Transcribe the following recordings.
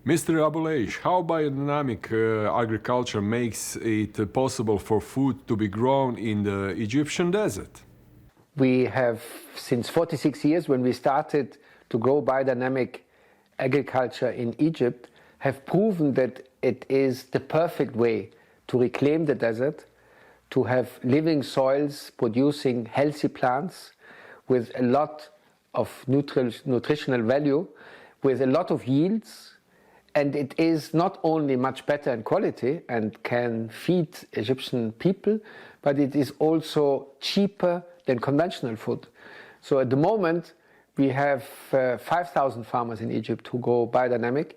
Mr. Abouleish, how biodynamic agriculture makes it possible for food to be grown in the Egyptian desert? We have, since 46 years, when we started to grow biodynamic agriculture in Egypt, have proven that it is the perfect way to reclaim the desert, to have living soils producing healthy plants with a lot of nutritional value, with a lot of yields. And it is not only much better in quality and can feed Egyptian people, but it is also cheaper than conventional food. So at the moment, we have 5,000 farmers in Egypt who grow biodynamic,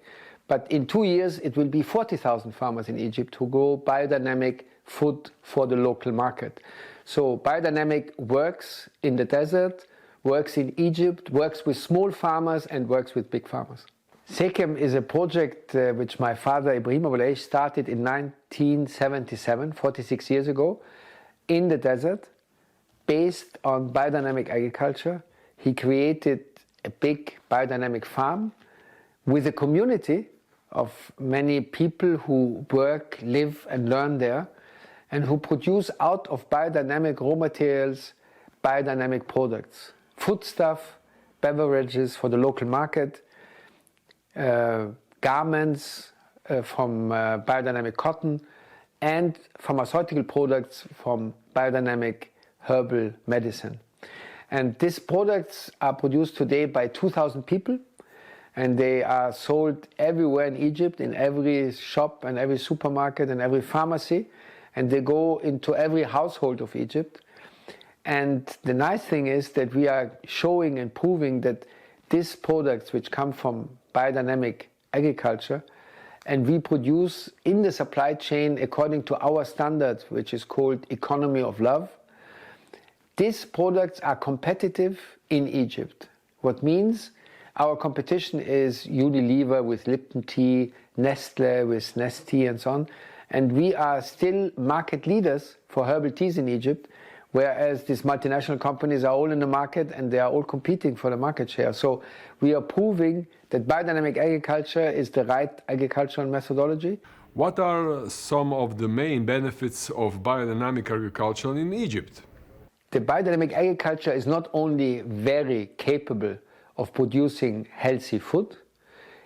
but in 2 years it will be 40,000 farmers in Egypt who grow biodynamic food for the local market. So biodynamic works in the desert, works in Egypt, works with small farmers and works with big farmers. SEKEM is a project which my father Ibrahim Abouleish started in 1977, 46 years ago, in the desert, based on biodynamic agriculture. He created a big biodynamic farm with a community of many people who work, live and learn there, and who produce out of biodynamic raw materials, biodynamic products, foodstuff, beverages for the local market, garments from biodynamic cotton, and pharmaceutical products from biodynamic herbal medicine. And these products are produced today by 2,000 people, and they are sold everywhere in Egypt, in every shop and every supermarket and every pharmacy, and they go into every household of Egypt. And the nice thing is that we are showing and proving that these products, which come from biodynamic agriculture, and we produce in the supply chain according to our standard, which is called economy of love, these products are competitive in Egypt. What means our competition is Unilever with Lipton tea, Nestle with Nestea and so on, and we are still market leaders for herbal teas in Egypt, whereas these multinational companies are all in the market and they are all competing for the market share. So we are proving that biodynamic agriculture is the right agricultural methodology. What are some of the main benefits of biodynamic agriculture in Egypt? The biodynamic agriculture is not only very capable of producing healthy food,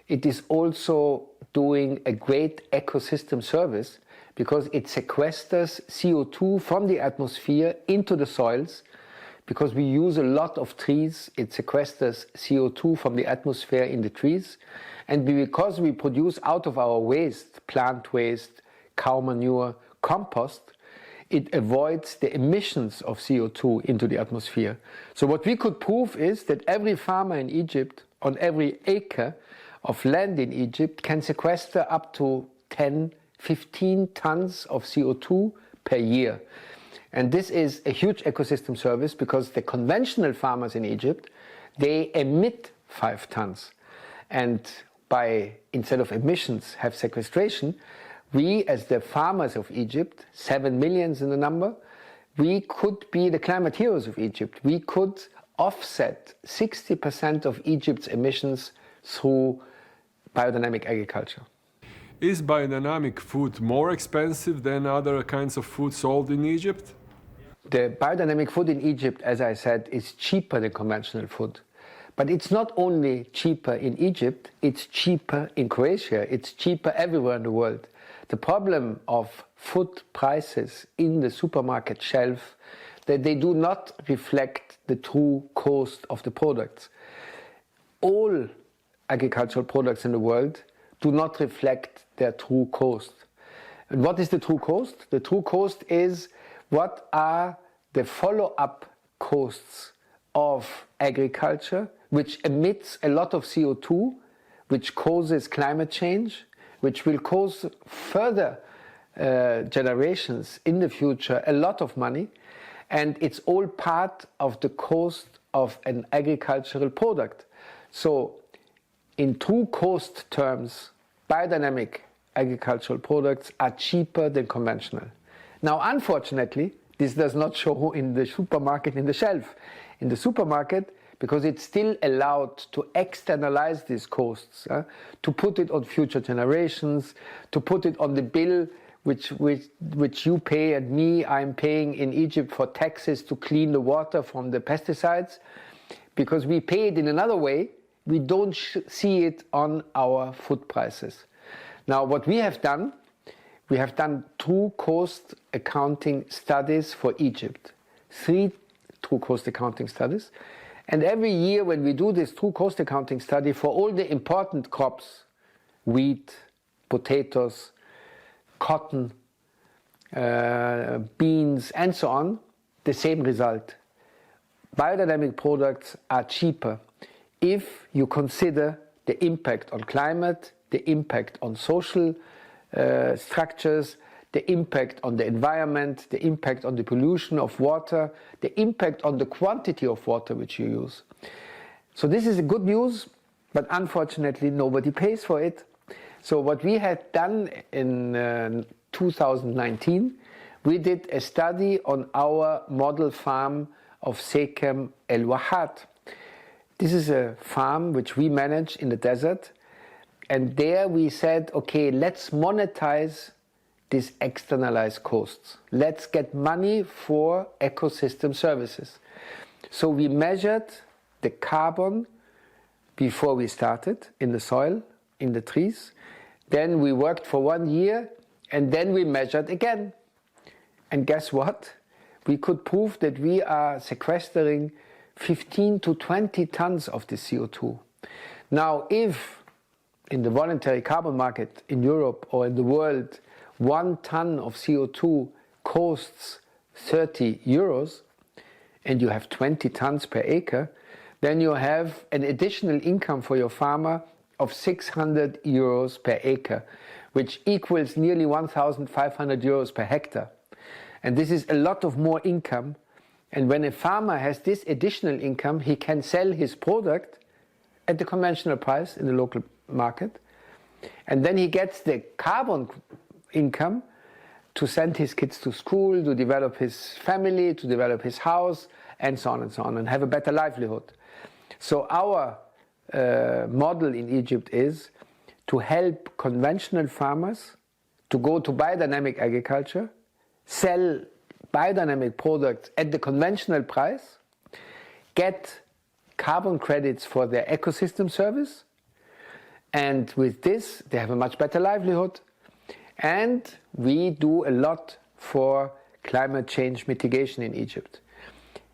it is also doing a great ecosystem service, because it sequesters CO2 from the atmosphere into the soils. Because we use a lot of trees, it sequesters CO2 from the atmosphere in the trees. And because we produce out of our waste, plant waste, cow manure, compost, it avoids the emissions of CO2 into the atmosphere. So what we could prove is that every farmer in Egypt, on every acre of land in Egypt, can sequester up to 15 tons of CO2 per year. And this is a huge ecosystem service, because the conventional farmers in Egypt, they emit 5 tons. And by, instead of emissions, have sequestration, we, as the farmers of Egypt, 7 million in the number, we could be the climate heroes of Egypt. We could offset 60% of Egypt's emissions through biodynamic agriculture. Is biodynamic food more expensive than other kinds of food sold in Egypt? The biodynamic food in Egypt, as I said, is cheaper than conventional food. But it's not only cheaper in Egypt, it's cheaper in Croatia, it's cheaper everywhere in the world. The problem of food prices in the supermarket shelf, that they do not reflect the true cost of the products. All agricultural products in the world do not reflect their true cost. And what is the true cost? The true cost is what are the follow-up costs of agriculture, which emits a lot of CO2, which causes climate change, which will cause further generations in the future a lot of money, and it's all part of the cost of an agricultural product. So in true cost terms, biodynamic agricultural products are cheaper than conventional. Now, unfortunately, this does not show in the supermarket, in the shelf. In the supermarket, because it's still allowed to externalize these costs, to put it on future generations, to put it on the bill which you pay and me, I'm paying in Egypt for taxes to clean the water from the pesticides, because we pay it in another way. We don't see it on our food prices. Now, what we have done true cost accounting studies for Egypt. 3 true cost accounting studies. And every year when we do this true cost accounting study for all the important crops, wheat, potatoes, cotton, beans, and so on, the same result. Biodynamic products are cheaper if you consider the impact on climate, the impact on social structures, the impact on the environment, the impact on the pollution of water, the impact on the quantity of water which you use. So this is good news, but unfortunately nobody pays for it. So what we had done in 2019, we did a study on our model farm of SEKEM 𝘃𝙚𝙡𝙗𝙁. This is a farm which we manage in the desert, and there we said, okay, let's monetize these externalized costs. Let's get money for ecosystem services. So we measured the carbon before we started in the soil, in the trees. Then we worked for 1 year, and then we measured again. And guess what? We could prove that we are sequestering 15 to 20 tons of the CO2. Now, if in the voluntary carbon market in Europe or in the world, 1 ton of CO2 costs 30 euros, and you have 20 tons per acre, then you have an additional income for your farmer of 600 euros per acre, which equals nearly 1,500 euros per hectare. And this is a lot of more income. And when a farmer has this additional income, he can sell his product at the conventional price in the local market. And then he gets the carbon income to send his kids to school, to develop his family, to develop his house, and so on, and have a better livelihood. So our model in Egypt is to help conventional farmers to go to biodynamic agriculture, sell biodynamic products at the conventional price, get carbon credits for their ecosystem service, and with this they have a much better livelihood. And we do a lot for climate change mitigation in Egypt.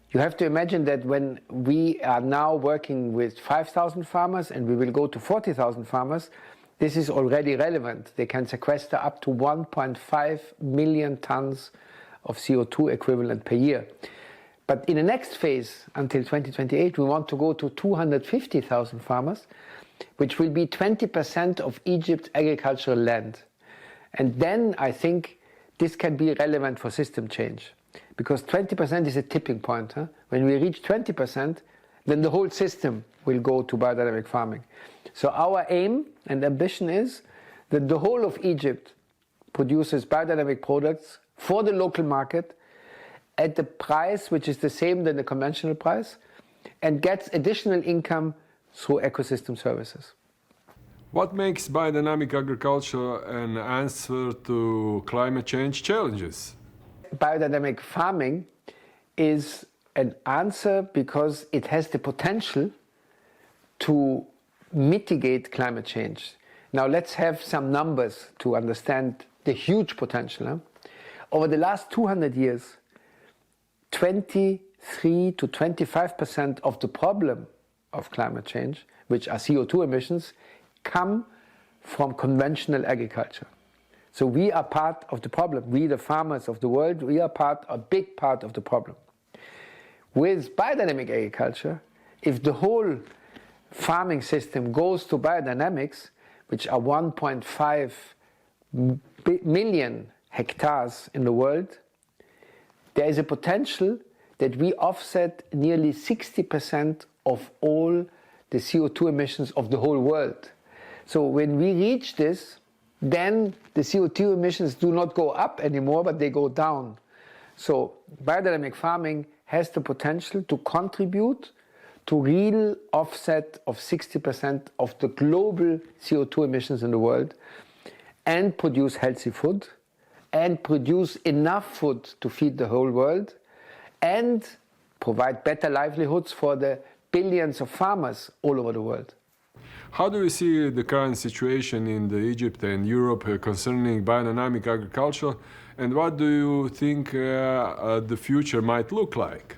You have to imagine that when we are now working with 5,000 farmers and we will go to 40,000 farmers, this is already relevant. They can sequester up to 1.5 million tons of CO2 equivalent per year. But in the next phase, until 2028, we want to go to 250,000 farmers, which will be 20% of Egypt's agricultural land. And then I think this can be relevant for system change, because 20% is a tipping point. When we reach 20%, then the whole system will go to biodynamic farming. So our aim and ambition is that the whole of Egypt produces biodynamic products for the local market at the price which is the same than the conventional price, and gets additional income through ecosystem services. What makes biodynamic agriculture an answer to climate change challenges? Biodynamic farming is an answer because it has the potential to mitigate climate change. Now let's have some numbers to understand the huge potential. Over the last 200 years, 23 to 25% of the problem of climate change, which are CO2 emissions, come from conventional agriculture. So we are part of the problem. We, the farmers of the world, we are a big part of the problem. With biodynamic agriculture, if the whole farming system goes to biodynamics, which are 1.5 million hectares in the world, there is a potential that we offset nearly 60% of all the CO2 emissions of the whole world. So when we reach this, then the CO2 emissions do not go up anymore, but they go down. So biodynamic farming has the potential to contribute to real offset of 60% of the global CO2 emissions in the world, and produce healthy food, and produce enough food to feed the whole world, and provide better livelihoods for the billions of farmers all over the world. How do you see the current situation in Egypt and Europe concerning biodynamic agriculture, and what do you think the future might look like?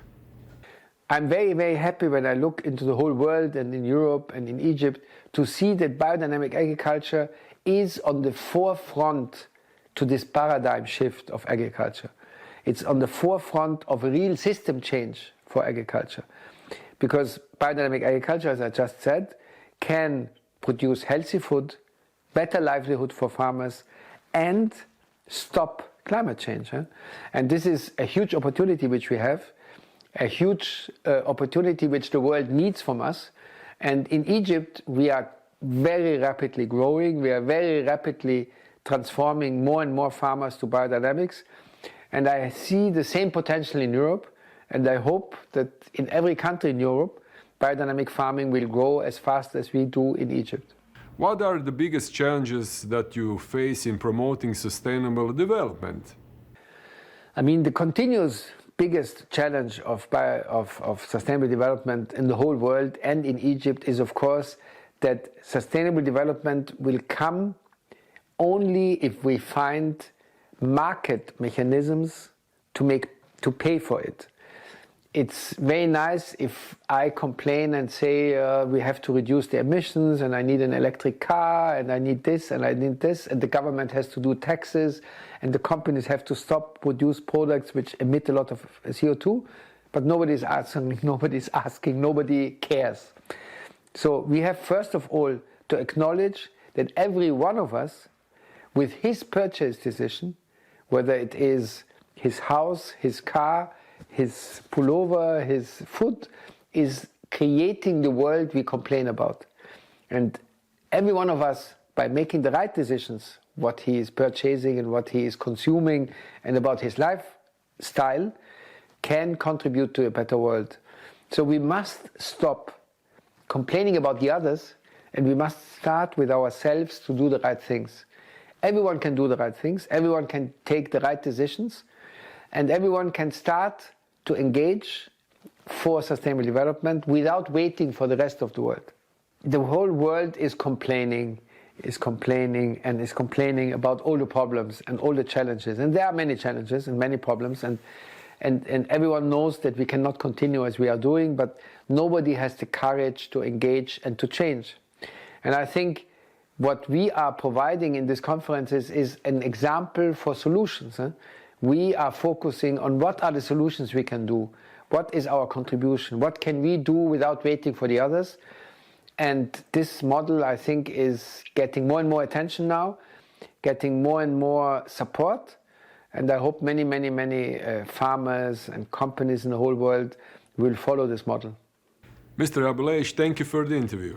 I'm very, very happy when I look into the whole world and in Europe and in Egypt to see that biodynamic agriculture is on the forefront to this paradigm shift of agriculture. It's on the forefront of a real system change for agriculture. Because biodynamic agriculture, as I just said, can produce healthy food, better livelihood for farmers, and stop climate change. And this is a huge opportunity which we have, a huge opportunity which the world needs from us. And in Egypt, we are very rapidly growing. We are very rapidly transforming more and more farmers to biodynamics. And I see the same potential in Europe. And I hope that in every country in Europe, biodynamic farming will grow as fast as we do in Egypt. What are the biggest challenges that you face in promoting sustainable development? I mean, the continuous biggest challenge of sustainable development in the whole world and in Egypt is, of course, that sustainable development will come only if we find market mechanisms to pay for it. It's very nice if I complain and say we have to reduce the emissions and I need an electric car and I need this and I need this, and the government has to do taxes and the companies have to stop produce products which emit a lot of CO2, but nobody's asking, nobody cares. So we have first of all to acknowledge that every one of us with his purchase decision, whether it is his house, his car, his pullover, his food, is creating the world we complain about. And every one of us, by making the right decisions, what he is purchasing and what he is consuming and about his lifestyle, can contribute to a better world. So we must stop complaining about the others, and we must start with ourselves to do the right things. Everyone can do the right things, everyone can take the right decisions, and everyone can start to engage for sustainable development without waiting for the rest of the world. The whole world is complaining about all the problems and all the challenges. And there are many challenges and many problems, and everyone knows that we cannot continue as we are doing, but nobody has the courage to engage and to change. And I think what we are providing in these conferences is an example for solutions. We are focusing on what are the solutions we can do, what is our contribution, what can we do without waiting for the others. And this model, I think, is getting more and more attention now, getting more and more support. And I hope many, many, many farmers and companies in the whole world will follow this model. Mr. Abouleish, thank you for the interview.